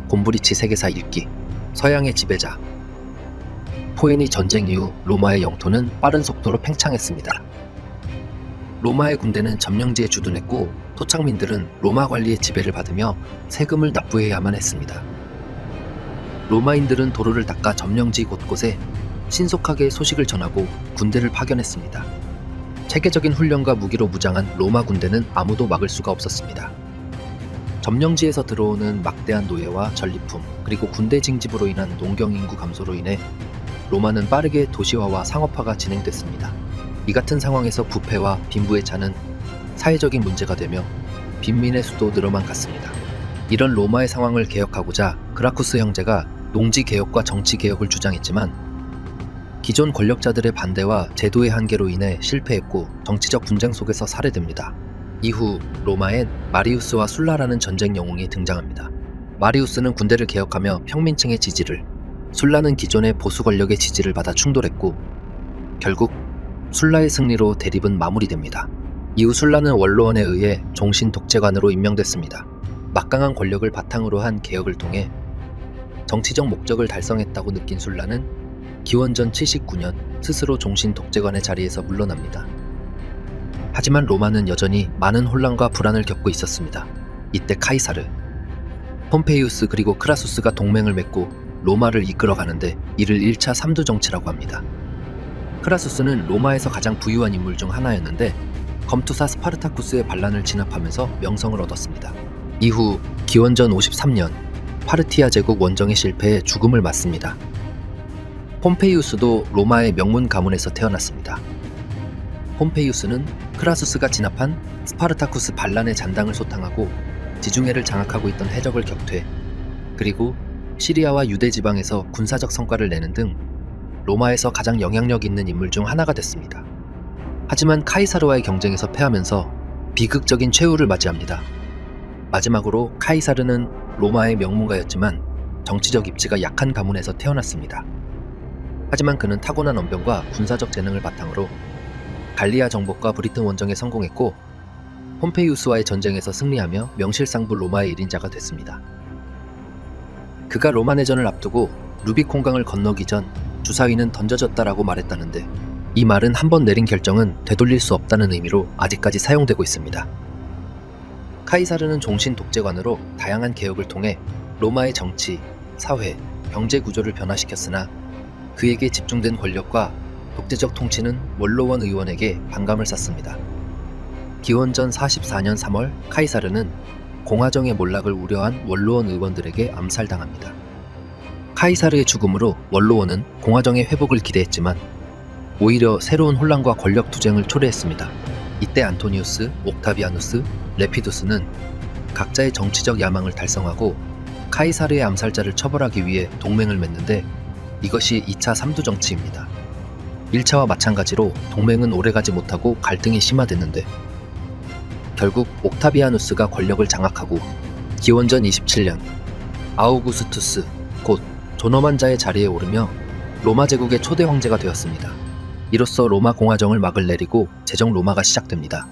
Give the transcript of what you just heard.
곰브리치 세계사 읽기, 서양의 지배자. 포에니 전쟁 이후 로마의 영토는 빠른 속도로 팽창했습니다. 로마의 군대는 점령지에 주둔했고 토착민들은 로마 관리의 지배를 받으며 세금을 납부해야만 했습니다. 로마인들은 도로를 닦아 점령지 곳곳에 신속하게 소식을 전하고 군대를 파견했습니다. 체계적인 훈련과 무기로 무장한 로마 군대는 아무도 막을 수가 없었습니다. 점령지에서 들어오는 막대한 노예와 전리품, 그리고 군대 징집으로 인한 농경 인구 감소로 인해 로마는 빠르게 도시화와 상업화가 진행됐습니다. 이 같은 상황에서 부패와 빈부의 차는 사회적인 문제가 되며 빈민의 수도 늘어만 갔습니다. 이런 로마의 상황을 개혁하고자 그라쿠스 형제가 농지 개혁과 정치 개혁을 주장했지만 기존 권력자들의 반대와 제도의 한계로 인해 실패했고 정치적 분쟁 속에서 살해됩니다. 이후 로마엔 마리우스와 술라라는 전쟁 영웅이 등장합니다. 마리우스는 군대를 개혁하며 평민층의 지지를, 술라는 기존의 보수 권력의 지지를 받아 충돌했고 결국 술라의 승리로 대립은 마무리됩니다. 이후 술라는 원로원에 의해 종신 독재관으로 임명됐습니다. 막강한 권력을 바탕으로 한 개혁을 통해 정치적 목적을 달성했다고 느낀 술라는 기원전 79년 스스로 종신 독재관의 자리에서 물러납니다. 하지만 로마는 여전히 많은 혼란과 불안을 겪고 있었습니다. 이때 카이사르, 폼페이우스 그리고 크라수스가 동맹을 맺고 로마를 이끌어가는데 이를 1차 삼두정치라고 합니다. 크라수스는 로마에서 가장 부유한 인물 중 하나였는데 검투사 스파르타쿠스의 반란을 진압하면서 명성을 얻었습니다. 이후 기원전 53년 파르티아 제국 원정의 실패에 죽음을 맞습니다. 폼페이우스도 로마의 명문 가문에서 태어났습니다. 폼페이우스는 크라수스가 진압한 스파르타쿠스 반란의 잔당을 소탕하고 지중해를 장악하고 있던 해적을 격퇴, 그리고 시리아와 유대 지방에서 군사적 성과를 내는 등 로마에서 가장 영향력 있는 인물 중 하나가 됐습니다. 하지만 카이사르와의 경쟁에서 패하면서 비극적인 최후를 맞이합니다. 마지막으로 카이사르는 로마의 명문가였지만 정치적 입지가 약한 가문에서 태어났습니다. 하지만 그는 타고난 언변과 군사적 재능을 바탕으로 갈리아 정복과 브리튼 원정에 성공했고 폼페이우스와의 전쟁에서 승리하며 명실상부 로마의 1인자가 됐습니다. 그가 로마 내전을 앞두고 루비콘강을 건너기 전 주사위는 던져졌다라고 말했다는데 이 말은 한 번 내린 결정은 되돌릴 수 없다는 의미로 아직까지 사용되고 있습니다. 카이사르는 종신 독재관으로 다양한 개혁을 통해 로마의 정치, 사회, 경제 구조를 변화시켰으나 그에게 집중된 권력과 독재적 통치는 원로원 의원에게 반감을 샀습니다. 기원전 44년 3월 카이사르는 공화정의 몰락을 우려한 원로원 의원들에게 암살당합니다. 카이사르의 죽음으로 원로원은 공화정의 회복을 기대했지만 오히려 새로운 혼란과 권력 투쟁을 초래했습니다. 이때 안토니우스, 옥타비아누스, 레피두스는 각자의 정치적 야망을 달성하고 카이사르의 암살자를 처벌하기 위해 동맹을 맺는데 이것이 2차 삼두정치입니다. 1차와 마찬가지로 동맹은 오래가지 못하고 갈등이 심화됐는데 결국 옥타비아누스가 권력을 장악하고 기원전 27년 아우구스투스 곧 존엄한 자의 자리에 오르며 로마 제국의 초대 황제가 되었습니다. 이로써 로마 공화정을 막을 내리고 제정 로마가 시작됩니다.